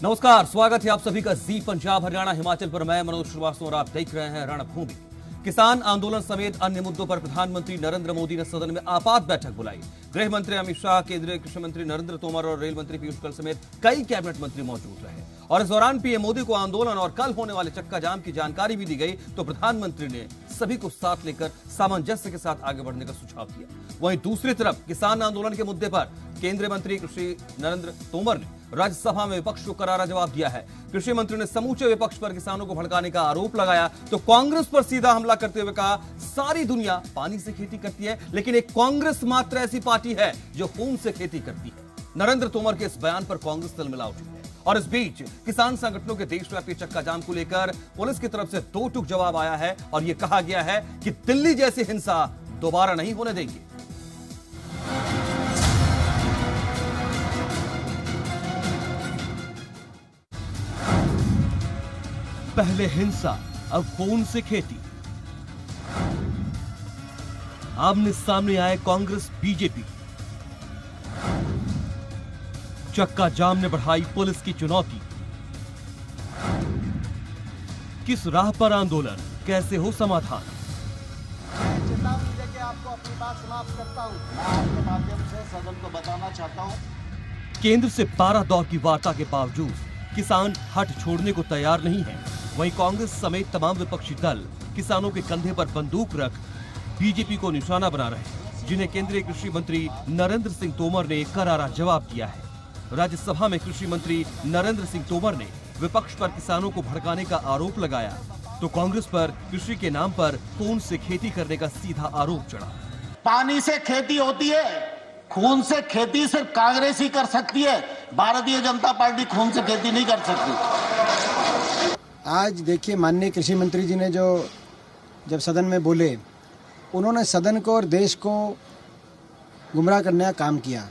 नमस्कार, स्वागत है आप सभी का जी पंजाब हरियाणा हिमाचल पर। मैं मनोज श्रीवास्तव और आप देख रहे हैं रणभूमि। किसान आंदोलन समेत अन्य मुद्दों पर प्रधानमंत्री नरेंद्र मोदी ने सदन में आपात बैठक बुलाई। गृह मंत्री अमित शाह, केंद्रीय कृषि मंत्री नरेंद्र तोमर और रेल मंत्री पीयूष गोयल समेत कई कैबिनेट मंत्री मौजूद रहे और इस दौरान पीएम मोदी को आंदोलन और कल होने वाले चक्का जाम की जानकारी भी दी गई तो प्रधानमंत्री ने सभी को साथ लेकर सामंजस्य के साथ आगे बढ़ने का सुझाव दिया। वहीं दूसरी तरफ किसान आंदोलन के मुद्दे पर केंद्रीय मंत्री कृषि नरेंद्र तोमर ने राज्यसभा में विपक्ष को करारा जवाब दिया है। कृषि मंत्री ने समूचे विपक्ष पर किसानों को भड़काने का आरोप लगाया तो कांग्रेस पर सीधा हमला करते हुए कहा, सारी दुनिया पानी से खेती करती है लेकिन एक कांग्रेस मात्र ऐसी पार्टी है जो खून से खेती करती है। नरेंद्र तोमर के इस बयान पर कांग्रेस तिलमिला उठी है और इस बीच किसान संगठनों के देशव्यापी चक्का जाम को लेकर पुलिस की तरफ से दो टूक जवाब आया है और यह कहा गया है कि दिल्ली जैसी हिंसा दोबारा नहीं होने देंगे। पहले हिंसा, अब खून से खेती। आमने सामने आए कांग्रेस बीजेपी। चक्का जाम ने बढ़ाई पुलिस की चुनौती। किस राह पर आंदोलन, कैसे हो समाधान? चेतावनी देके आपको अपनी बात समाप्त करता हूं। मैं आपके माध्यम से सदन को बताना चाहता हूं, केंद्र से 12 दौर की वार्ता के बावजूद किसान हट छोड़ने को तैयार नहीं है। वहीं कांग्रेस समेत तमाम विपक्षी दल किसानों के कंधे पर बंदूक रख बीजेपी को निशाना बना रहे हैं, जिन्हें केंद्रीय कृषि मंत्री नरेंद्र सिंह तोमर ने करारा जवाब दिया है। राज्यसभा में कृषि मंत्री नरेंद्र सिंह तोमर ने विपक्ष पर किसानों को भड़काने का आरोप लगाया तो कांग्रेस पर कृषि के नाम पर खून से खेती करने का सीधा आरोप चढ़ा। पानी से खेती होती है, खून से खेती सिर्फ कांग्रेस ही कर सकती है। भारतीय जनता पार्टी खून से खेती नहीं कर सकती। आज देखिए, माननीय कृषि मंत्री जी ने जब सदन में बोले, उन्होंने सदन को और देश को गुमराह करने का काम किया।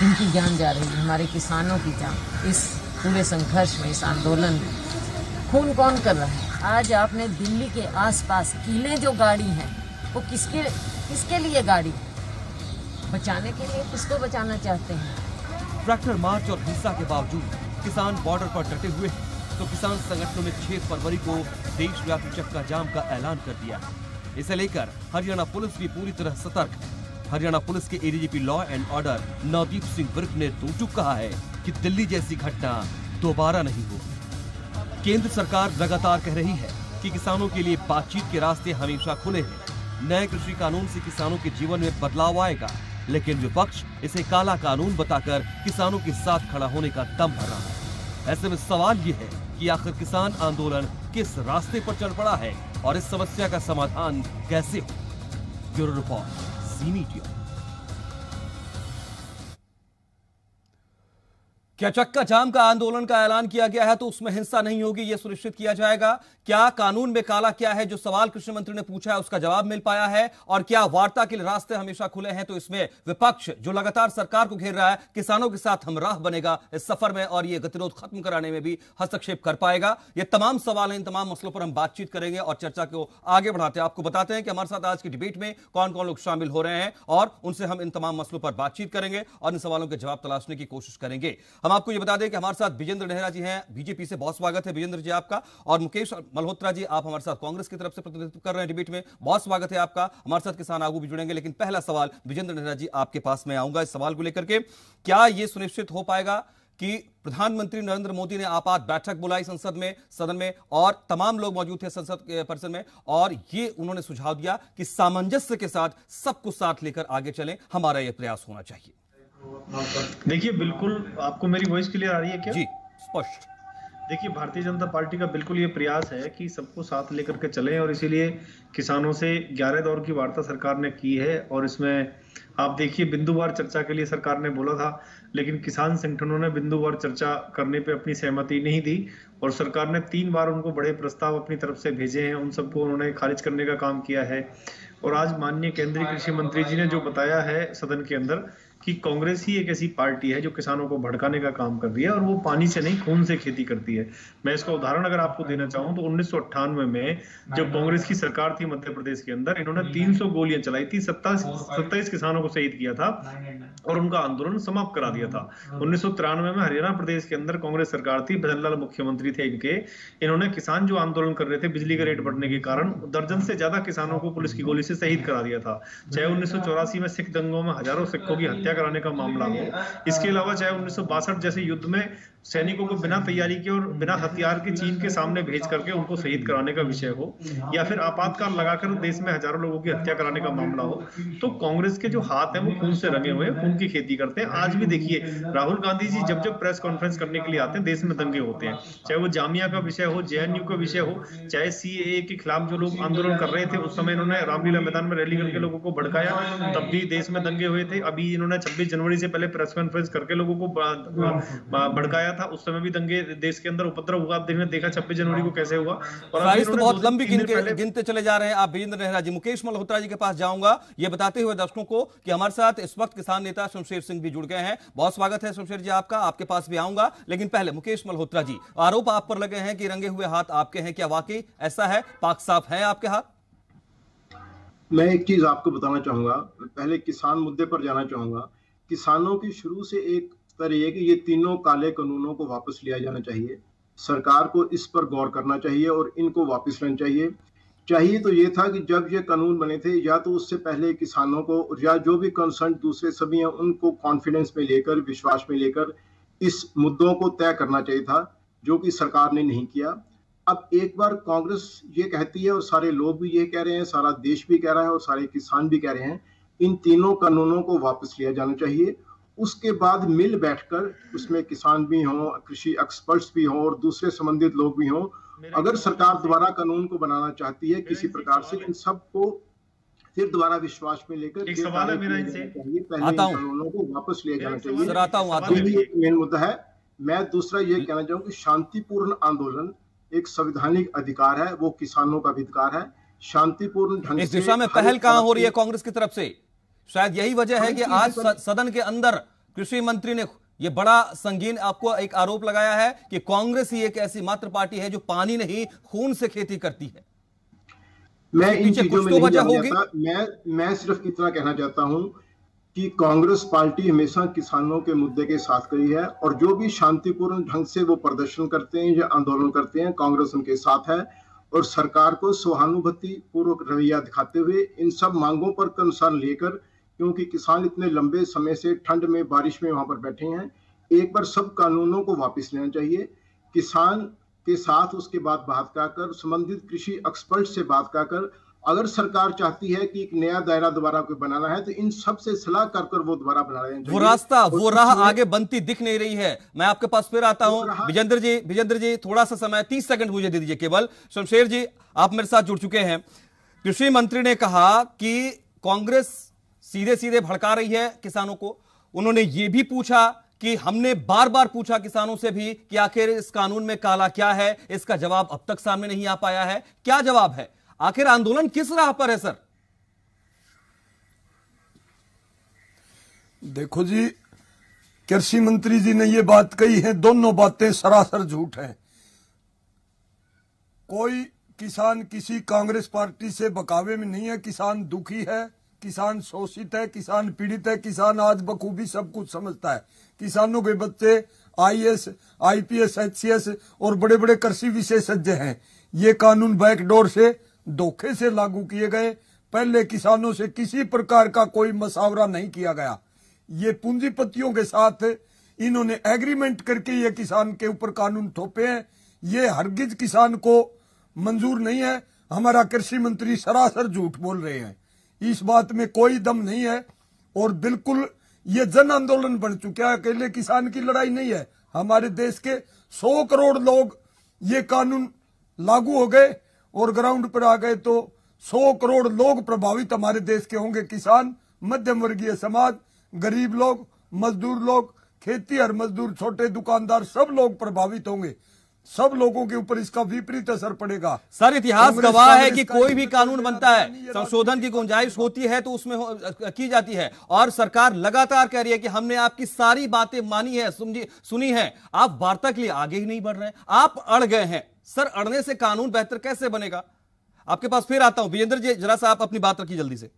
इनकी जान जा रही है, हमारे किसानों की जान। इस पूरे संघर्ष में, इस आंदोलन में खून कौन कर रहा है? आज आपने दिल्ली के आसपास किले जो गाड़ी हैं वो किसके लिए गाड़ी? बचाने के लिए? किसको बचाना चाहते हैं? ट्रैक्टर मार्च और हिंसा के बावजूद किसान बॉर्डर पर डटे हुए हैं तो किसान संगठनों ने 6 फरवरी को देशव्यापी चक्का जाम का ऐलान कर दिया है। इसे लेकर हरियाणा पुलिस भी पूरी तरह सतर्क है। हरियाणा पुलिस के ADGP law and order Navdeep Singh Virk ने दो टूक कहा है कि दिल्ली जैसी घटना दोबारा नहीं होगी। केंद्र सरकार लगातार कह रही है कि किसानों के लिए बातचीत के रास्ते हमेशा खुले हैं। नए कृषि कानून से किसानों के जीवन में बदलाव आएगा, लेकिन विपक्ष इसे काला कानून बताकर किसानों के साथ खड़ा होने का दम भर रहा है। ऐसे में सवाल ये है कि आखिर किसान आंदोलन किस रास्ते पर चल पड़ा है और इस समस्या का समाधान कैसे हो? ब्यूरो रिपोर्ट, जी मीडिया। क्या चक्का जाम का आंदोलन का ऐलान किया गया है तो उसमें हिंसा नहीं होगी, यह सुनिश्चित किया जाएगा? क्या कानून में काला क्या है जो सवाल कृषि मंत्री ने पूछा है उसका जवाब मिल पाया है? और क्या वार्ता के लिए रास्ते हमेशा खुले हैं तो इसमें विपक्ष जो लगातार सरकार को घेर रहा है किसानों के साथ हमराह बनेगा इस सफर में और ये गतिरोध खत्म कराने में भी हस्तक्षेप कर पाएगा? ये तमाम सवाल हैं, इन तमाम मसलों पर हम बातचीत करेंगे और चर्चा को आगे बढ़ाते हैं। आपको बताते हैं कि हमारे साथ आज की डिबेट में कौन कौन लोग शामिल हो रहे हैं और उनसे हम इन तमाम मसलों पर बातचीत करेंगे और इन सवालों के जवाब तलाशने की कोशिश करेंगे। हम आपको ये बता दें कि हमारे साथ विजेंद्र नेहरा जी हैं बीजेपी से, बहुत स्वागत है विजेंद्र जी आपका। और मुकेश मल्होत्रा जी, आप हमारे साथ कांग्रेस की तरफ से प्रतिनिधित्व कर रहे हैं डिबेट में, बहुत स्वागत है आपका। हमारे साथ किसान आगू भी जुड़ेंगे, लेकिन पहला सवाल विजेंद्र नेहरा जी आपके पास में आऊंगा इस सवाल को लेकर के। क्या यह सुनिश्चित हो पाएगा कि प्रधानमंत्री नरेंद्र मोदी ने आपात बैठक बुलाई सदन में और तमाम लोग मौजूद थे संसद के परिसर में और ये उन्होंने सुझाव दिया कि सामंजस्य के साथ सबको साथ लेकर आगे चलें, हमारा यह प्रयास होना चाहिए? देखिए, बिल्कुल। आपको मेरी वॉइस क्लियर आ रही है क्या? जी, स्पष्ट। देखिए, भारतीय जनता पार्टी का बिल्कुल ये प्रयास है कि सबको साथ लेकर के चलें और इसीलिए किसानों से 11 दौर की वार्ता सरकार ने की है और इसमें आप देखिए बिंदुवार चर्चा के लिए सरकार ने बोला था, लेकिन किसान संगठनों ने बिंदुवार चर्चा करने पे अपनी सहमति नहीं दी और सरकार ने 3 बार उनको बड़े प्रस्ताव अपनी तरफ से भेजे हैं, उन सबको उन्होंने खारिज करने का काम किया है। और आज माननीय केंद्रीय कृषि मंत्री जी ने जो बताया है सदन के अंदर कि कांग्रेस ही एक ऐसी पार्टी है जो किसानों को भड़काने का काम कर रही है और वो पानी से नहीं खून से खेती करती है। मैं इसका उदाहरण अगर आपको देना चाहूं तो 1998 में जब कांग्रेस की सरकार थी मध्य प्रदेश के अंदर, इन्होंने 300 गोलियां चलाई थी, 27 किसानों को शहीद किया था और उनका आंदोलन समाप्त करा दिया था। 1993 में हरियाणा प्रदेश के अंदर कांग्रेस सरकार थी, भजन लाल मुख्यमंत्री थे इनके, इन्होंने किसान जो आंदोलन कर रहे थे बिजली का रेट बढ़ने के कारण, दर्जन से ज्यादा किसानों को पुलिस की गोली से शहीद करा दिया था। चाहे 1984 में सिख दंगों में हजारों सिखों की हत्या कराने का मामला हो, इसके अलावा चाहे 1962 जैसे युद्ध में सैनिकों को बिना तैयारी के और बिना हथियार के चीन के सामने भेज करके उनको शहीद कराने का विषय हो, या फिर आपातकाल लगाकर देश में हजारों लोगों की हत्या कराने का मामला हो, तो कांग्रेस के जो हाथ हैं वो खून से रंगे हुए हैं, खून की खेती करते हैं। आज भी देखिए राहुल गांधी जी जब जब प्रेस कॉन्फ्रेंस करने के लिए आते हैं देश में दंगे होते हैं, चाहे वो जामिया का विषय हो, JNU का विषय हो, चाहे CAA के खिलाफ जो लोग आंदोलन कर रहे थे उस समय इन्होंने रामलीला मैदान में रैली करके लोगों को भड़काया, तब भी देश में दंगे हुए थे। अभी इन्होंने 26 जनवरी से पहले प्रेस कॉन्फ्रेंस करके लोगों को भड़काया था, उस समय भी दंगे देश के अंदर उपद्रव हुआ। आपने देखा 26 जनवरी को कैसे हुआ। और तो बहुत लंबी गिनते चले जा रहे हैं आप विजेंद्र नेहरा जी। मुकेश मल्होत्रा जी के पास जाऊंगा ये बताते हुए दर्शकों को कि हमारे साथ इस वक्त किसान नेता शमशेर सिंह भी जुड़ गए हैं। बहुत स्वागत है शमशेर जी आपका, आपके पास भी आऊंगा, लेकिन पहले मुकेश मल्होत्रा जी, आरोप आप पर लगे हैं कि रंगे हुए हाथ आपके हैं, क्या वाकई ऐसा है? पाक साफ है आपके हाथ? मैं एक चीज आपको बताना चाहूंगा, पहले किसान मुद्दे पर जाना चाहूंगा। किसानों की शुरू से एक तरह है कि ये तीनों काले कानूनों को वापस लिया जाना चाहिए। सरकार को इस पर गौर करना चाहिए और इनको वापस लेना चाहिए तो ये था कि जब ये कानून बने थे, या तो उससे पहले किसानों को या जो भी कंसर्न दूसरे सभी हैं उनको कॉन्फिडेंस में लेकर, विश्वास में लेकर इस मुद्दों को तय करना चाहिए था, जो कि सरकार ने नहीं किया। अब एक बार कांग्रेस ये कहती है और सारे लोग भी ये कह रहे हैं, सारा देश भी कह रहा है और सारे किसान भी कह रहे हैं, इन तीनों कानूनों को वापस लिया जाना चाहिए। उसके बाद मिल बैठकर, उसमें किसान भी हों, कृषि एक्सपर्ट्स भी हों और दूसरे संबंधित लोग भी हों, अगर सरकार दोबारा कानून को बनाना चाहती है किसी प्रकार से, इन सबको फिर दोबारा विश्वास में लेकर एक सवाल है मेरा इनसे, पहले कानूनों को वापस लिया जाना चाहिए। ये मेन मुद्दा है। मैं दूसरा ये कहना चाहूँ कि शांतिपूर्ण आंदोलन एक संवैधानिक अधिकार है, वो किसानों का अधिकार है। शांतिपूर्ण ढंग से इस दिशा में पहल कहां हो रही है कांग्रेस की तरफ से? शायद यही वजह है कि आज सदन के अंदर कृषि मंत्री ने यह बड़ा संगीन आपको एक आरोप लगाया है कि कांग्रेस ही एक ऐसी मात्र पार्टी है जो पानी नहीं खून से खेती करती है। मैं इन चीजों में नहीं जाना चाहता। मैं सिर्फ इतना कहना चाहता हूं कि कांग्रेस पार्टी हमेशा किसानों के मुद्दे के साथ खड़ी है और जो भी शांतिपूर्ण ढंग से वो प्रदर्शन करते हैं या आंदोलन करते हैं, कांग्रेस उनके साथ है और सरकार को सहानुभूति पूर्वक रवैया दिखाते हुए इन सब मांगों पर कंसर्न लेकर, क्योंकि किसान इतने लंबे समय से ठंड में, बारिश में वहां पर बैठे हैं, एक बार सब कानूनों को वापस लेना चाहिए। किसान के साथ उसके बाद बात कर, संबंधित कृषि एक्सपर्ट से बात कर, अगर सरकार चाहती है कि एक नया दायरा दोबारा कोई बनाना है तो इन सब से सलाह कर वो दोबारा बना रहे हैं। वो रास्ता, वो राह आगे बनती दिख नहीं रही है। मैं आपके पास फिर आता हूं। विजेंद्र जी थोड़ा सा समय, 30 सेकंड मुझे दे दीजिए केवल। शमशेर जी आप मेरे साथ जुड़ चुके हैं। कृषि मंत्री ने कहा कि कांग्रेस सीधे सीधे भड़का रही है किसानों को। उन्होंने ये भी पूछा कि हमने बार बार पूछा किसानों से भी कि आखिर इस कानून में काला क्या है, इसका जवाब अब तक सामने नहीं आ पाया है। क्या जवाब है? आखिर आंदोलन किस राह पर है सर? देखो जी, कृषि मंत्री जी ने ये बात कही है, दोनों बातें सरासर झूठ है। कोई किसान किसी कांग्रेस पार्टी से बकावे में नहीं है। किसान दुखी है, किसान शोषित है, किसान पीड़ित है, किसान आज बखूबी सब कुछ समझता है। किसानों के बच्चे IAS, IPS, HCS और बड़े बड़े कृषि विशेषज्ञ हैं। ये कानून बैकडोर से, धोखे से लागू किए गए। पहले किसानों से किसी प्रकार का कोई मसावरा नहीं किया गया। ये पूंजीपतियों के साथ इन्होंने एग्रीमेंट करके ये किसान के ऊपर कानून थोपे हैं। ये हरगिज किसान को मंजूर नहीं है। हमारा कृषि मंत्री सरासर झूठ बोल रहे हैं, इस बात में कोई दम नहीं है। और बिल्कुल ये जन आंदोलन बन चुका है, अकेले किसान की लड़ाई नहीं है। हमारे देश के 100 करोड़ लोग ये कानून लागू हो गए और ग्राउंड पर आ गए तो 100 करोड़ लोग प्रभावित हमारे देश के होंगे। किसान, मध्यम वर्गीय समाज, गरीब लोग, मजदूर लोग, खेती और मजदूर, छोटे दुकानदार, सब लोग प्रभावित होंगे। सब लोगों के ऊपर इसका विपरीत असर पड़ेगा। सर, इतिहास कांग्रेस गवाह है कांग्रेस कि का कोई भी ये कानून बनता है, ये संशोधन की गुंजाइश होती है तो उसमें की जाती है, और सरकार लगातार कह रही है कि हमने आपकी सारी बातें मानी है, सुनी है, आप वार्ता के लिए आगे ही नहीं बढ़ रहे हैं, आप अड़ गए हैं। सर, अड़ने से कानून बेहतर कैसे बनेगा? आपके पास फिर आता हूं विजेंद्र जी, जरा सा आप अपनी बात रखिए जल्दी से।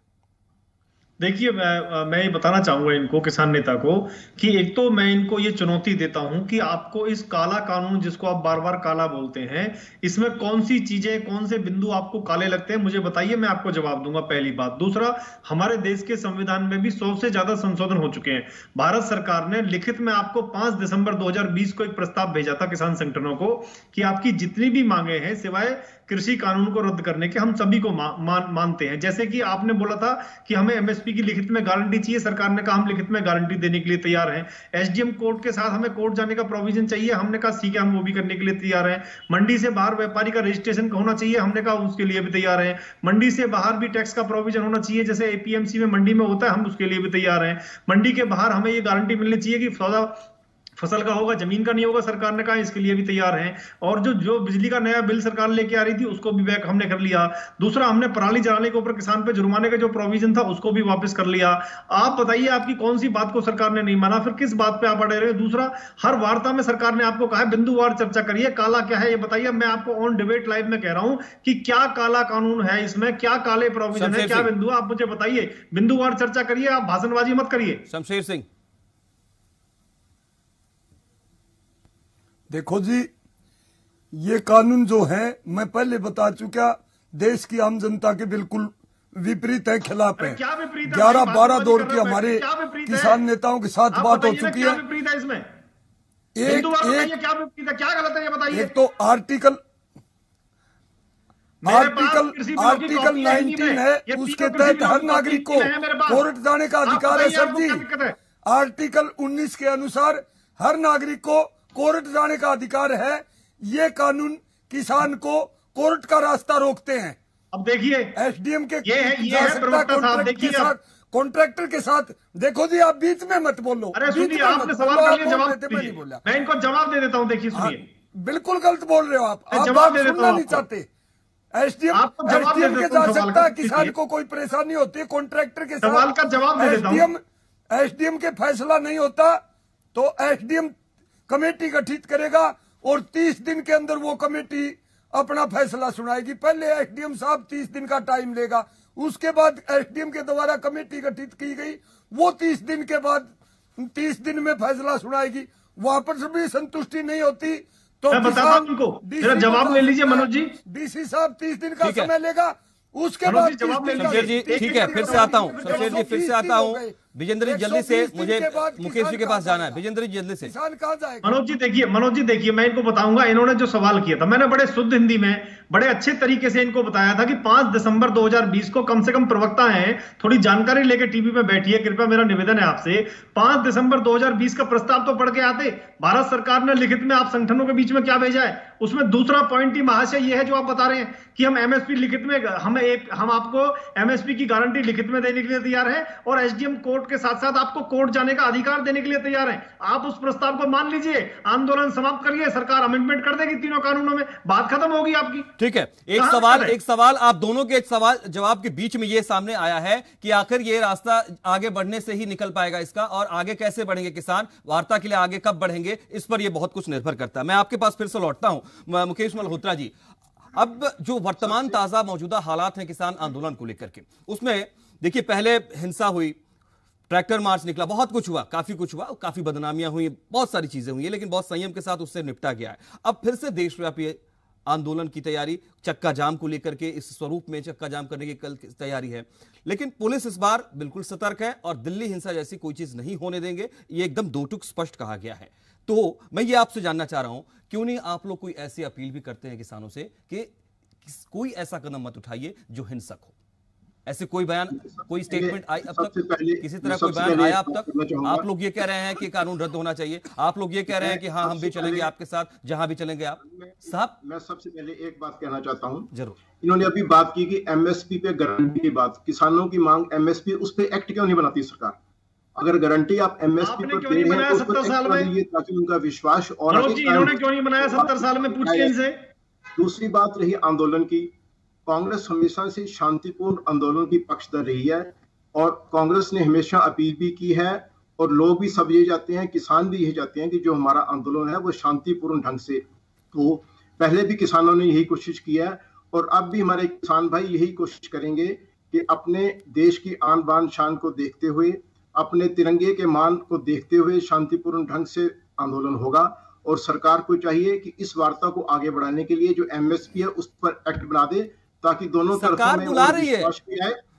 देखिए, मैं ये बताना चाहूंगा इनको, किसान नेता को, कि एक तो मैं इनको ये चुनौती देता हूं कि आपको इस काला कानून, जिसको आप बार बार काला बोलते हैं, इसमें कौन सी चीजें, कौन से बिंदु आपको काले लगते हैं, मुझे बताइए, मैं आपको जवाब दूंगा। पहली बात। दूसरा, हमारे देश के संविधान में भी 100 से ज्यादा संशोधन हो चुके हैं। भारत सरकार ने लिखित में आपको 5 दिसंबर 2020 को एक प्रस्ताव भेजा था किसान संगठनों को कि आपकी जितनी भी मांगे हैं सिवाय कृषि कानून को रद्द करने के, हम सभी को मानते हैं। जैसे कि आपने बोला था कि हमें एमएसपी की लिखित में गारंटी चाहिए, सरकार ने कहा हम लिखित में गारंटी देने के लिए तैयार हैं। एसडीएम कोर्ट के साथ हमें कोर्ट जाने का प्रोविजन चाहिए, हमने कहा ठीक है, हम वो भी करने के लिए तैयार हैं। मंडी से बाहर व्यापारी का रजिस्ट्रेशन होना चाहिए, हमने कहा उसके लिए भी तैयार हैं। मंडी से बाहर भी टैक्स का प्रोविजन होना चाहिए, जैसे एपीएमसी में मंडी में होता है, हम उसके लिए भी तैयार हैं। मंडी के बाहर हमें ये गारंटी मिलनी चाहिए कि सौदा फसल का होगा, जमीन का नहीं होगा, सरकार ने कहा इसके लिए भी तैयार हैं। और जो बिजली का नया बिल सरकार लेके आ रही थी उसको भी बैक हमने कर लिया। दूसरा, हमने पराली जलाने के ऊपर किसान पे जुर्माने का जो प्रोविजन था उसको भी वापस कर लिया। आप बताइए, आपकी कौन सी बात को सरकार ने नहीं माना, फिर किस बात पे आप अड़े रहे? दूसरा, हर वार्ता में सरकार ने आपको कहा है बिंदुवार चर्चा करिए, काला क्या है ये बताइए। मैं आपको ऑन डिबेट लाइव में कह रहा हूं कि क्या काला कानून है इसमें, क्या काले प्रोविजन है, क्या बिंदु, आप मुझे बताइए। बिंदुवार चर्चा करिए, आप भाषणबाजी मत करिए। शमशेर सिंह, देखो जी, ये कानून जो है, मैं पहले बता चुका, देश की आम जनता के बिल्कुल विपरीत है, खिलाफ है। 11-12 दौर की हमारे किसान नेताओं के साथ बात हो चुकी है। इसमें एक क्या विपरीत है, क्या गलत है ये बताइए। एक तो आर्टिकल 19 है, उसके तहत हर नागरिक को कोर्ट जाने का अधिकार है। सर जी, आर्टिकल 19 के अनुसार हर नागरिक को कोर्ट जाने का अधिकार है। ये कानून किसान को कोर्ट का रास्ता रोकते हैं। अब देखिए, एसडीएम के ये है प्रवक्ता साहब, देखिए कॉन्ट्रैक्टर के साथ। देखो जी, आप बीच में मत बोलो। अरे सुनिए, आपने सवाल कर लिया, जवाब नहीं बोला, मैं इनको जवाब दे देता हूं। देखिए, सुनिए, बिल्कुल गलत बोल रहे हो आप जवाब सुनना नहीं चाहते। एसडीएम के जा सकता है, किसान को कोई परेशानी होती है, कॉन्ट्रैक्टर के साथ सवाल का जवाब दे देता हूं। एसडीएम के फैसला नहीं होता तो एसडीएम कमेटी गठित करेगा और 30 दिन के अंदर वो कमेटी अपना फैसला सुनाएगी। पहले एसडीएम साहब 30 दिन का टाइम लेगा, उसके बाद एसडीएम के द्वारा कमेटी गठित की गई, वो 30 दिन के बाद 30 दिन में फैसला सुनाएगी। वहां पर भी संतुष्टि नहीं होती तो मैं बताता हूं उनको, जवाब ले लीजिए मनोज जी। डीसी साहब 30 दिन का समय लेगा, उसके बाद शमशेर जी, ठीक है, फिर से आता हूं। शमशेर जी, फिर से आता हूं। विजेंद्र जी जल्दी से, मुझे मुकेश जी के पास जाना है। विजेंद्र जी जल्दी से। किसान कहां जाएगा? मनोज जी देखिए, मैं इनको बताऊंगा। इन्होंने जो सवाल किया था, मैंने बड़े शुद्ध हिंदी में बड़े अच्छे तरीके से इनको बताया था कि 5 दिसंबर 2020 को, कम से कम प्रवक्ता हैं, थोड़ी जानकारी लेके टीवी पे बैठिए, कृपया मेरा निवेदन है आपसे। 5 दिसंबर 2020 का प्रस्ताव तो पढ़ के आते। भारत सरकार ने लिखित में आप संगठनों के बीच में क्या भेजा है, उसमें दूसरा पॉइंट ही महाशय ये है जो आप बता रहे हैं कि हम एमएसपी लिखित में, हम आपको एमएसपी की गारंटी लिखित में देने के लिए तैयार हैं और एसडीएम कोर्ट के साथ साथ आपको कोर्ट जाने का अधिकार देने के लिए तैयार हैं। आप उस प्रस्ताव को मान लीजिए, आंदोलन समाप्त करिए, सरकार अमेंडमेंट कर देगी तीनों कानूनों में, बात खत्म होगी आपकी। ठीक है, एक सवाल आप दोनों के सवाल जवाब के बीच में ये सामने आया है कि आखिर ये रास्ता आगे बढ़ने से ही निकल पाएगा इसका, और आगे कैसे बढ़ेंगे किसान, वार्ता के लिए आगे कब बढ़ेंगे, इस पर ये बहुत कुछ निर्भर करता है। मैं आपके पास फिर से लौटता हूं, मुकेश मल्होत्रा जी। अब जो वर्तमान ताजा मौजूदा हालात हैं किसान आंदोलन को लेकर के, उसमें देखिए पहले हिंसा हुई, ट्रैक्टर मार्च निकला, बहुत कुछ हुआ, काफी बदनामियां हुई, बहुत सारी चीजें हुई, लेकिन बहुत संयम के साथ उससे निपटा गया है। अब फिर से देशव्यापी आंदोलन की तैयारी, चक्का जाम को लेकर के, इस स्वरूप में चक्का जाम करने की कल तैयारी है। लेकिन पुलिस इस बार बिल्कुल सतर्क है और दिल्ली हिंसा जैसी कोई चीज नहीं होने देंगे, ये एकदम दो टुक स्पष्ट कहा गया है। तो मैं ये आपसे जानना चाह रहा हूं, क्यों नहीं आप लोग कोई ऐसी अपील भी करते हैं किसानों से कि कोई ऐसा कदम मत उठाइए जो हिंसक हो? ऐसे कोई बयान, कोई स्टेटमेंट आई अब तक, किसी तरह कोई बयान आया अब तक? आप लोग ये कह रहे हैं कि कानून रद्द होना चाहिए, आप लोग ये कह रहे हैं कि हाँ हम भी चलेंगे आपके साथ जहां भी चलेंगे आप साहब। मैं सबसे पहले एक बात कहना चाहता हूं। जरूर। इन्होंने अभी बात की कि एमएसपी पे गारंटी की बात, किसानों की मांग एमएसपी, उस पे एक्ट क्यों नहीं बनाती सरकार? अगर गारंटी आप एमएसपी पर दे रहे हैं तो 70 साल में दीजिए ताकि उनका विश्वास और इन्होंने क्यों नहीं बनाया 70 साल में, पूछिए इनसे। दूसरी बात रही आंदोलन की, कांग्रेस हमेशा से शांतिपूर्ण आंदोलन की पक्षधर रही है और कांग्रेस ने हमेशा अपील भी की है और लोग भी सब ये चाहते हैं, किसान भी यही चाहते हैं कि जो हमारा आंदोलन है वो शांतिपूर्ण ढंग से हो। पहले भी किसानों ने यही कोशिश की है और अब भी हमारे किसान भाई यही कोशिश करेंगे कि अपने देश की आन बान शान को देखते हुए, अपने तिरंगे के मान को देखते हुए शांतिपूर्ण ढंग से आंदोलन होगा। और सरकार को चाहिए कि इस वार्ता को आगे बढ़ाने के लिए जो एमएसपी है उस पर एक्ट बना दे ताकि दोनों सरकार में बुला रही है,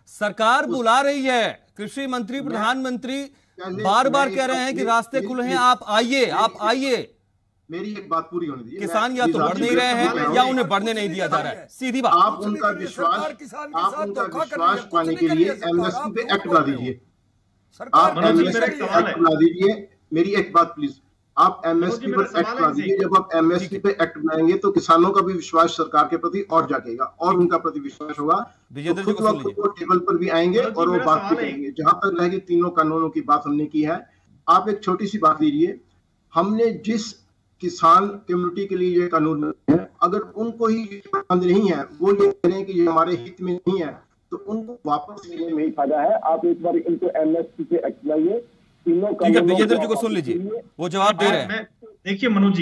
सरकार बुला रही है। कृषि मंत्री, प्रधानमंत्री बार बार कह रहे हैं कि रास्ते खुले हैं, आप आइए, आप आइए। मेरी एक बात पूरी होने दीजिए। किसान या तो बढ़ नहीं रहे हैं या उन्हें बढ़ने नहीं दिया जा रहा है, सीधी बात। आप उनका विश्वास पाने के लिए एमएसपी पे एक्ट बना दीजिए। आप एमएसपी पे एक्ट बना दीजिए। मेरी एक बात प्लीज, आप एमएसपी पर एक्ट बना दीजिए। जब आप एमएसपी पे एक्ट बनाएंगे तो किसानों का भी विश्वास सरकार के प्रति और जागेगा और उनका प्रति विश्वास होगा, तो खुद वो टेबल पर भी आएंगे और वो बात भी करेंगे। जहां तक रहेगी तीनों कानूनों की बात हमने की है। आप एक छोटी सी बात लीजिए, हमने जिस किसान कम्युनिटी के लिए ये कानून है, अगर उनको ही पसंद नहीं है, वो ये कह रहे हैं कि ये हमारे हित में नहीं है, तो उनको वापस लेने में ही फायदा है। आप एक बार इनको एमएसपी पे एक्ट लाइए। ठीक है, विजेंद्र जी को सुन लीजिए, वो जवाब दे रहे हैं। देखिए मनोज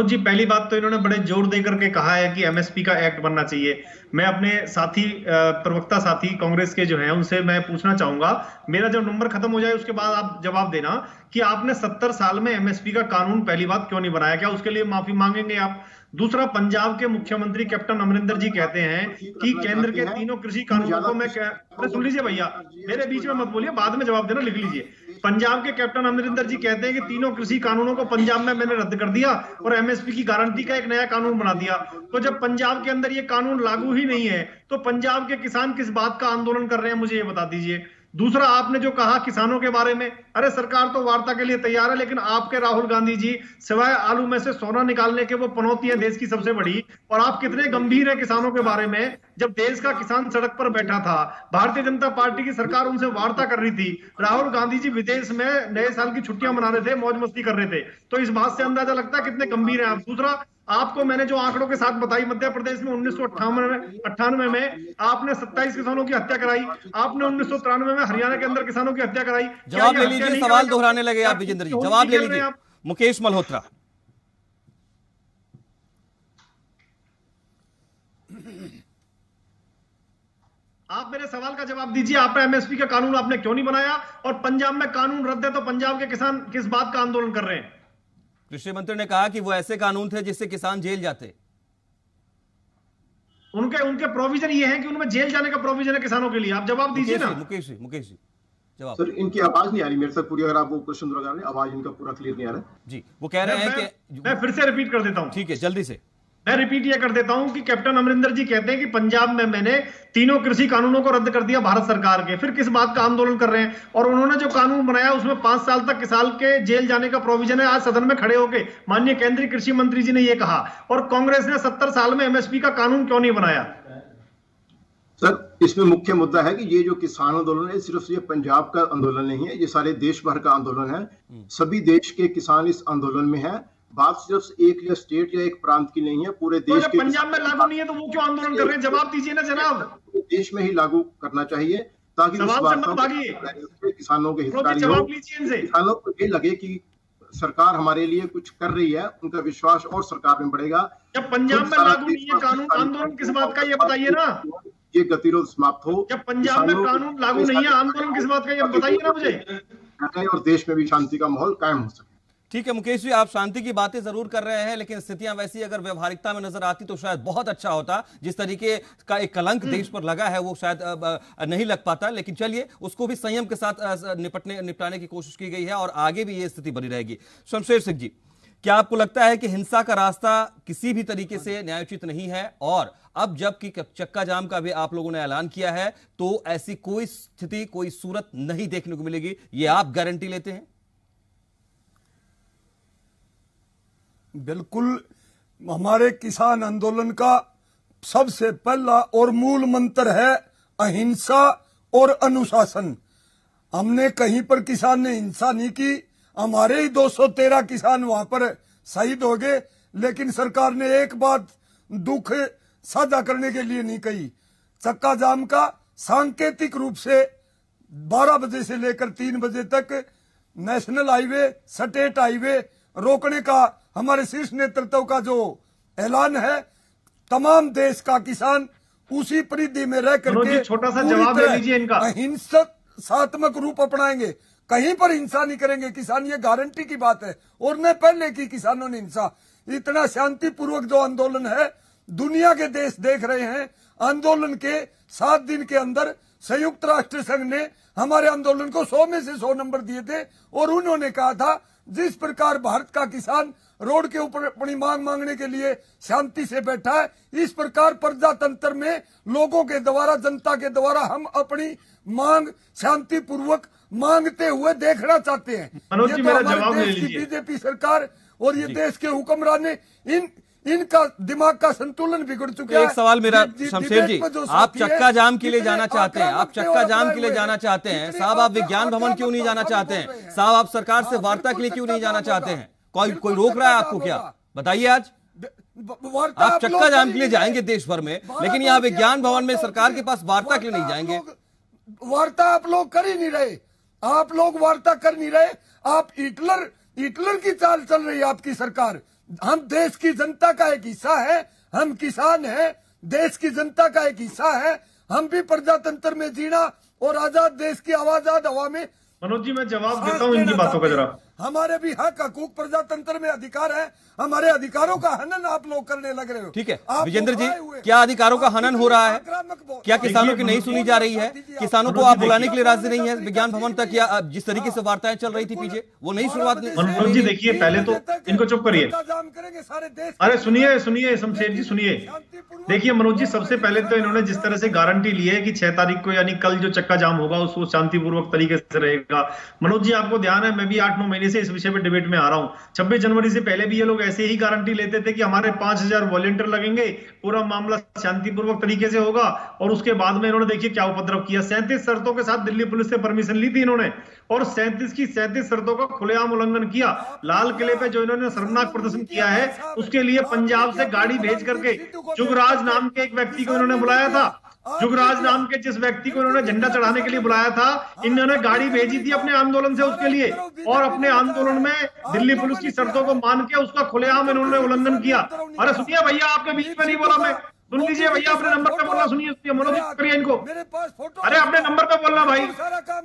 जी, पहली बात तो इन्होंने बड़े जोर देकर के कहा है कि एमएसपी का एक्ट बनना चाहिए। मैं अपने साथी प्रवक्ता साथी कांग्रेस के जो हैं उनसे मैं पूछना चाहूंगा, मेरा जब नंबर खत्म हो जाए उसके बाद आप जवाब देना कि आपने 70 साल में एमएसपी का कानून पहली बात क्यों नहीं बनाया, क्या उसके लिए माफी मांगेंगे आप? दूसरा, पंजाब के मुख्यमंत्री कैप्टन अमरिंदर जी कहते हैं कि केंद्र के तीनों कृषि कानूनों को मैं सुन लीजिए भैया, मेरे बीच में मत बोलिए, बाद में जवाब देना, लिख लीजिए। पंजाब के कैप्टन अमरिंदर जी कहते हैं कि तीनों कृषि कानूनों को पंजाब में मैंने रद्द कर दिया और एमएसपी की गारंटी का एक नया कानून बना दिया। तो जब पंजाब के अंदर ये कानून लागू ही नहीं है तो पंजाब के किसान किस बात का आंदोलन कर रहे हैं, मुझे ये बता दीजिए। दूसरा, आपने जो कहा किसानों के बारे में, अरे सरकार तो वार्ता के लिए तैयार है, लेकिन आपके राहुल गांधी जी सिवाय आलू में से सोना निकालने के वो पनौती है देश की सबसे बड़ी। और आप कितने गंभीर हैं किसानों के बारे में। जब देश का किसान सड़क पर बैठा था, भारतीय जनता पार्टी की सरकार उनसे वार्ता कर रही थी, राहुल गांधी जी विदेश में नए साल की छुट्टियां मना रहे थे, मौज मस्ती कर रहे थे। तो इस बात से अंदाजा लगता है कितने गंभीर हैं आप। दूसरा, आपको मैंने जो आंकड़ों के साथ बताई, मध्य प्रदेश में 1998 में आपने 27 किसानों की हत्या कराई, आपने 1993 में हरियाणा के अंदर किसानों की हत्या कराई। जवाब ले लीजिए, सवाल दोहराने लगे आप विजेंद्र जी, जवाब ले लीजिए। मुकेश मल्होत्रा, आप मेरे सवाल का जवाब दीजिए। आपने एमएसपी का कानून आपने क्यों नहीं बनाया? और पंजाब में कानून रद्द है तो पंजाब के किसान किस बात का आंदोलन कर रहे हैं? कृषि मंत्री ने कहा कि वो ऐसे कानून थे जिससे किसान जेल जाते। उनके प्रोविजन ये है कि उनमें जेल जाने का प्रोविजन है किसानों के लिए। आप जवाब दीजिए ना। मुकेश जी जवाब। सर, इनकी आवाज नहीं आ रही मेरे तक पूरी, अगर आप वो क्वेश्चन दोहरा रहे हैं, आवाज इनका पूरा क्लियर नहीं आ रहा जी। वो कह रहे हैं कि मैं फिर से रिपीट कर देता हूं। ठीक है, जल्दी से मैं रिपीट ये कर देता हूं कि कैप्टन अमरिंदर जी कहते हैं कि पंजाब में मैंने तीनों कृषि कानूनों को रद्द कर दिया भारत सरकार के, फिर किस बात का आंदोलन कर रहे हैं? और उन्होंने जो कानून बनाया उसमें 5 साल तक किसान के जेल जाने का प्रोविजन है। आज सदन में खड़े होकर माननीय केंद्रीय कृषि मंत्री जी ने यह कहा, और कांग्रेस ने 70 साल में एमएसपी का कानून क्यों नहीं बनाया? सर, इसमें मुख्य मुद्दा है कि ये जो किसान आंदोलन है सिर्फ ये पंजाब का आंदोलन नहीं है, ये सारे देश भर का आंदोलन है। सभी देश के किसान इस आंदोलन में है। बात सिर्फ एक या स्टेट या एक प्रांत की नहीं है, पूरे देश के। पंजाब में लागू नहीं है तो वो क्यों आंदोलन कर रहे हैं? जवाब दीजिए ना जनाब। देश में ही लागू करना चाहिए ताकि किसानों के हितकारी हो। किसानों को ये लगे कि सरकार हमारे लिए कुछ कर रही है, उनका विश्वास और सरकार में बढ़ेगा। जब पंजाब में लागू नहीं है कानून, आंदोलन किस बात का ये बताइए ना। ये गतिरोध समाप्त हो। जब पंजाब में कानून लागू नहीं है, आंदोलन किस बात का ये बताइए ना मुझे। और देश में भी शांति का माहौल कायम हो सके। ठीक है मुकेश जी, आप शांति की बातें जरूर कर रहे हैं, लेकिन स्थितियां वैसी अगर व्यवहारिकता में नजर आती तो शायद बहुत अच्छा होता। जिस तरीके का एक कलंक देश पर लगा है वो शायद नहीं लग पाता, लेकिन चलिए उसको भी संयम के साथ निपटाने की कोशिश की गई है और आगे भी ये स्थिति बनी रहेगी। शमशेर सिंह जी, क्या आपको लगता है कि हिंसा का रास्ता किसी भी तरीके से न्यायोचित नहीं है, और अब जबकि चक्का जाम का भी आप लोगों ने ऐलान किया है तो ऐसी कोई स्थिति, कोई सूरत नहीं देखने को मिलेगी, ये आप गारंटी लेते हैं? बिल्कुल। हमारे किसान आंदोलन का सबसे पहला और मूल मंत्र है अहिंसा और अनुशासन। हमने कहीं पर किसान ने हिंसा नहीं की, हमारे ही 213 किसान वहां पर शहीद हो गए, लेकिन सरकार ने एक बात दुख साझा करने के लिए नहीं कही। चक्का जाम का सांकेतिक रूप से 12 बजे से लेकर 3 बजे तक नेशनल हाईवे, स्टेट हाईवे रोकने का हमारे शीर्ष नेतृत्व का जो ऐलान है, तमाम देश का किसान उसी परिधि में रह करके छोटा सा जवाब दे लीजिए इनका। हिंसात्मक रूप अपनाएंगे, कहीं पर हिंसा नहीं करेंगे किसान, ये गारंटी की बात है। और न पहले की किसानों ने हिंसा, इतना शांतिपूर्वक जो आंदोलन है, दुनिया के देश देख रहे हैं। आंदोलन के 7 दिन के अंदर संयुक्त राष्ट्र संघ ने हमारे आंदोलन को 100 में से 100 नंबर दिए थे और उन्होंने कहा था जिस प्रकार भारत का किसान रोड के ऊपर अपनी मांग मांगने के लिए शांति से बैठा है, इस प्रकार प्रजातंत्र में लोगों के द्वारा, जनता के द्वारा हम अपनी मांग शांतिपूर्वक मांगते हुए देखना चाहते हैं। मनोज जी, ये तो मेरा जवाब हमारे ले देश की लीजिए। बीजेपी सरकार और ये देश के हुक्मरान ने इनका दिमाग का संतुलन बिगड़ चुका है। एक सवाल मेरा, शमशेर जी, आप चक्का जाम के लिए जाना चाहते हैं, आप चक्का जाम के लिए जाना चाहते हैं साहब, आप विज्ञान भवन क्यों नहीं जाना चाहते हैं साहब, आप सरकार से वार्ता के लिए क्यों नहीं जाना चाहते हैं? कोई रोक रहा है आपको क्या? बताइए। आज आप चक्का जाम के लिए जाएंगे देश भर में, लेकिन यहाँ विज्ञान भवन में सरकार के पास वार्ता के लिए नहीं जाएंगे। वार्ता आप लोग कर ही नहीं रहे, आप लोग वार्ता कर नहीं रहे, आप हिटलर की चाल चल रही है आपकी सरकार। हम देश की जनता का एक हिस्सा है, हम किसान हैं, देश की जनता का एक हिस्सा है, हम भी प्रजातंत्र में जीना और आजाद देश की आवाजाद हवा में। मनोज जी, मैं जवाब देता हूँ इनकी बातों का जरा। हमारे भी हक हकूक प्रजातंत्र में अधिकार है, हमारे अधिकारों का हनन आप लोग करने लग रहे हो। ठीक है विजेंद्र जी, क्या अधिकारों का हनन हो रहा है? क्या किसानों की नहीं सुनी जा रही है? किसानों को आप बुलाने के लिए राजी नहीं है विज्ञान भवन तक, या जिस तरीके से वार्ताएं चल रही थी पीछे वो नहीं शुरुआत? मनोज जी देखिए, पहले तो इनको चुप करिए। अरे सुनिए शमशेर जी, सुनिए। देखिए मनोज जी, सबसे पहले तो इन्होंने जिस तरह से गारंटी ली है कि 6 तारीख को यानी कल जो चक्का जाम होगा उसको शांतिपूर्वक तरीके से रहेगा। मनोज जी, आपको ध्यान है, मैं भी 8-9 महीने से इस विषय पर डिबेट में आ रहा हूं। 26 जनवरी से पहले भी ये लोग ऐसे ही गारंटी लेते थे कि हमारे 5000 वॉलंटियर लगेंगे, पूरा मामला शांतिपूर्वक तरीके से होगा, और उसके बाद में इन्होंने देखिए क्या उपद्रव किया। 37 शर्तों के साथ दिल्ली पुलिस से परमिशन ली थी इन्होंने, और 37 की 37 शर्तों का खुलेआम उल्लंघन किया। लाल किले पे जो इन्होंने शर्मनाक प्रदर्शन किया है, उसके लिए पंजाब से गाड़ी भेज करके जुगराज नाम के एक व्यक्ति को इन्होंने बुलाया था। जुगराज नाम के जिस व्यक्ति को इन्होंने झंडा चढ़ाने के लिए बुलाया था, इन्होंने गाड़ी भेजी थी अपने आंदोलन से उसके लिए, और अपने आंदोलन में दिल्ली पुलिस की शर्तों को मान के उसका खुलेआम इन्होंने उल्लंघन किया। अरे सुनिए भैया, आपके बीच में नहीं बोला मैं, सुन लीजिए भैया, अपने नंबर पे बोलना। सुनिए मनोज जी, करिए इनको। अरे अपने नंबर पे बोलना भाई।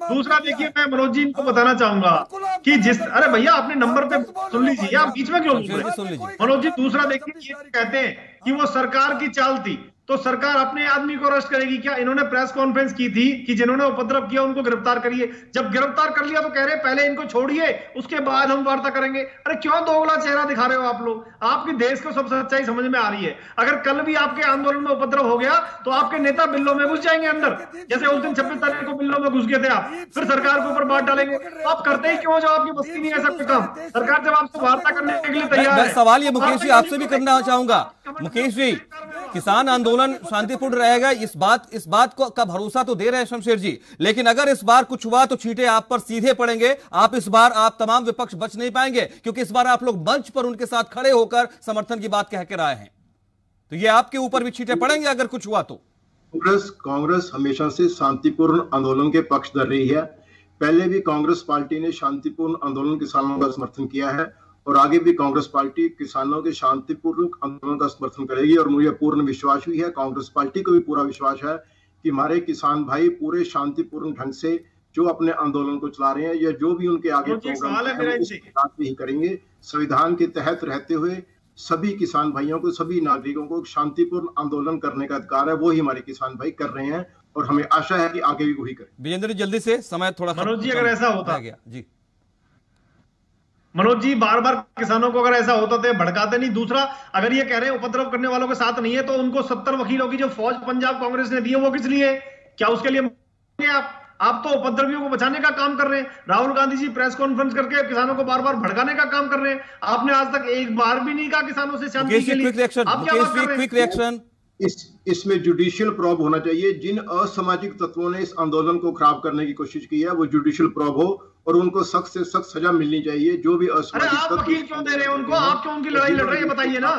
दूसरा देखिए, मैं मनोज जी इनको बताना चाहूंगा कि अरे भैया अपने नंबर पे सुन लीजिए, आप बीच में क्यों बोल रहे हैं मनोज जी? दूसरा देखिए, ये कहते हैं कि वो सरकार की चाल थी, तो सरकार अपने आदमी को अरेस्ट करेगी क्या? इन्होंने प्रेस कॉन्फ्रेंस की थी कि जिन्होंने उपद्रव किया उनको गिरफ्तार करिए। जब गिरफ्तार कर लिया तो कह रहे पहले इनको छोड़िए, उसके बाद हम वार्ता करेंगे। अरे क्यों दोगला चेहरा दिखा रहे हो आप लोग? आपके देश को सब सच्चाई समझ में आ रही है। अगर कल भी आपके आंदोलन में उपद्रव हो गया तो आपके नेता बिल्लों में घुस जाएंगे अंदर, जैसे उस दिन 26 तारीख को बिल्लों में घुस गए थे आप, फिर सरकार के ऊपर बात डालेंगे। तो आप करते ही क्यों जो आपकी बस्ती नहीं है सब काम? सरकार जब आपसे वार्ता करने के लिए तैयार है। सवाल ये मुकेश जी आपसे भी करना चाहूंगा। मुकेश जी, किसान आंदोलन शांतिपूर्ण रहेगा, इस बात को का भरोसा तो दे रहे हैं शमशेर जी, लेकिन अगर इस बार कुछ हुआ तो छींटे आप पर सीधे पड़ेंगे। इस बार आप तमाम विपक्ष बच नहीं पाएंगे, क्योंकि इस बार आप लोग मंच पर उनके साथ खड़े होकर समर्थन की बात कह कर आए हैं, तो ये आपके ऊपर भी छींटे पड़ेंगे अगर कुछ हुआ तो। कांग्रेस हमेशा से शांतिपूर्ण आंदोलन के पक्षधर रही है। पहले भी कांग्रेस पार्टी ने शांतिपूर्ण आंदोलन किसानों का समर्थन किया है, और आगे भी कांग्रेस पार्टी किसानों के शांतिपूर्ण आंदोलन का समर्थन करेगी। और मुझे पूर्ण विश्वास भी है, कांग्रेस पार्टी को भी पूरा विश्वास है कि हमारे किसान भाई पूरे शांतिपूर्ण ढंग से जो अपने आंदोलन को चला रहे हैं, या जो भी उनके आगे प्रोग्राम ही करेंगे। संविधान के तहत रहते हुए सभी किसान भाइयों को, सभी नागरिकों को शांतिपूर्ण आंदोलन करने का अधिकार है, वो ही हमारे किसान भाई कर रहे हैं, और हमें आशा है कि आगे भी वही करें। विजेंद्र जल्दी से, समय थोड़ा मनोज जी, अगर ऐसा होता गया जी, मनोज जी बार बार किसानों को अगर ऐसा होता तो भड़काते नहीं। दूसरा, अगर ये कह रहे हैं उपद्रव करने वालों के साथ नहीं है, तो उनको 70 वकीलों की जो फौज पंजाब कांग्रेस ने दी है वो किस लिए? क्या उसके लिए आप तो उपद्रवियों को बचाने का काम कर रहे हैं। राहुल गांधी जी प्रेस कॉन्फ्रेंस करके किसानों को बार बार भड़काने का काम कर रहे हैं। आपने आज तक एक बार भी नहीं कहा किसानों से शांति के लिए। क्विक रिएक्शन इसमें जुडिशियल प्रोब होना चाहिए। जिन असामाजिक तत्वों ने इस आंदोलन को खराब करने की कोशिश की है वो जुडिशियल प्रोब हो और उनको सख्त से सख्त सजा मिलनी चाहिए। जो भी असामाजिक आप वकील क्यों दे रहे हैं उनको? आप क्यों उनकी लड़ाई लड़ रहे हैं बताइए ना।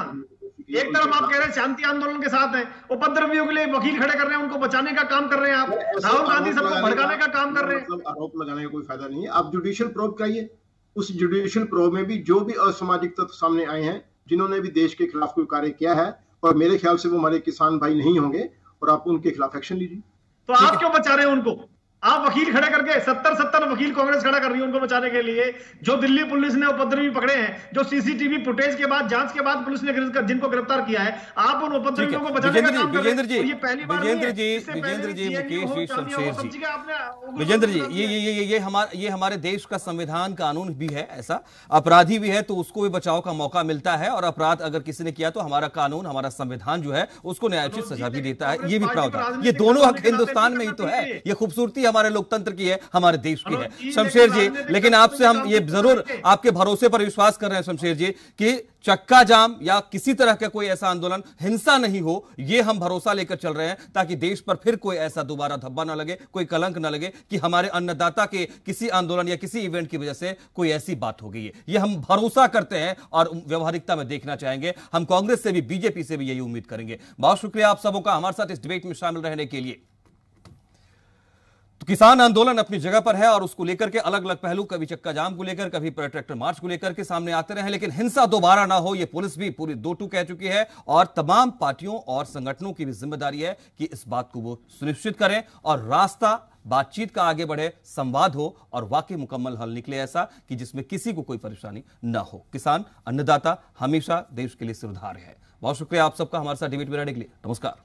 एक तरफ आप कह रहे हैं शांति आंदोलन के साथ हैं, उपद्रवियों के लिए वकील खड़े कर रहे हैं, उनको बचाने का काम कर रहे हैं आप। राहुल गांधी सबको भड़काने का काम कर रहे हैं। आरोप लगाने का कोई फायदा नहीं है। आप जुडिशियल प्रोब कराइए। उस जुडिशियल प्रोब में भी जो भी असामाजिक तत्व सामने आए हैं, जिन्होंने भी देश के खिलाफ कोई कार्य किया है, और मेरे ख्याल से वो हमारे किसान भाई नहीं होंगे, और आप उनके खिलाफ एक्शन लीजिए। तो आप क्यों बचा रहे हैं उनको? आप वकील खड़े करके 70 वकील कांग्रेस खड़ा कर रही है उनको बचाने के लिए। जो दिल्ली पुलिस ने उपद्रवी पकड़े हैं, जो सीसीटीवी फुटेज के बाद जांच के बाद पुलिस ने जिनको गिरफ्तार किया है, आप उन उपद्रवियों को बचाने का काम कर रहे हैं। ये पहली बार नहीं है। विजेंद्र जी, मुकेश जी, शमशेर जी, विजेंद्र जी, ये हमारे देश का संविधान कानून भी है ऐसा। अपराधी भी है तो उसको भी बचाव का मौका मिलता है, और अपराध अगर किसी ने किया तो हमारा कानून, हमारा संविधान जो है उसको न्यायोचित सजा भी देता है। ये भी प्रावधान, ये दोनों हक हिंदुस्तान में ही तो है। ये खूबसूरती हमारे लोकतंत्र की है, हमारे देश की है। शमशेर जी, लेकिन आपसे हम ये जरूर आपके भरोसे पर विश्वास कर रहे हैं शमशेर जी कि चक्का जाम या किसी तरह का कोई ऐसा आंदोलन हिंसा नहीं हो, ये हम भरोसा लेकर चल रहे हैं, ताकि देश पर फिर कोई ऐसा दोबारा धब्बा ना लगे, कोई कलंक ना लगे कि हमारे अन्नदाता के किसी आंदोलन या किसी इवेंट की वजह से कोई ऐसी बात हो गई है। ये हम भरोसा करते हैं और व्यवहारिकता में देखना चाहेंगे। हम कांग्रेस से भी, बीजेपी से भी यही उम्मीद करेंगे। बहुत शुक्रिया आप सबों का हमारे साथ इस डिबेट में शामिल रहने के लिए। तो किसान आंदोलन अपनी जगह पर है और उसको लेकर के अलग अलग पहलू, कभी चक्का जाम को लेकर, कभी ट्रैक्टर मार्च को लेकर के सामने आते रहे, लेकिन हिंसा दोबारा ना हो, यह पुलिस भी पूरी दो टूक कह चुकी है। और तमाम पार्टियों और संगठनों की भी जिम्मेदारी है कि इस बात को वो सुनिश्चित करें और रास्ता बातचीत का आगे बढ़े, संवाद हो और वाकई मुकम्मल हल निकले, ऐसा कि जिसमें किसी को कोई परेशानी ना हो। किसान, अन्नदाता हमेशा देश के लिए सिरधार है। बहुत शुक्रिया आप सबका हमारे साथ डिबेट में रहने के लिए। नमस्कार।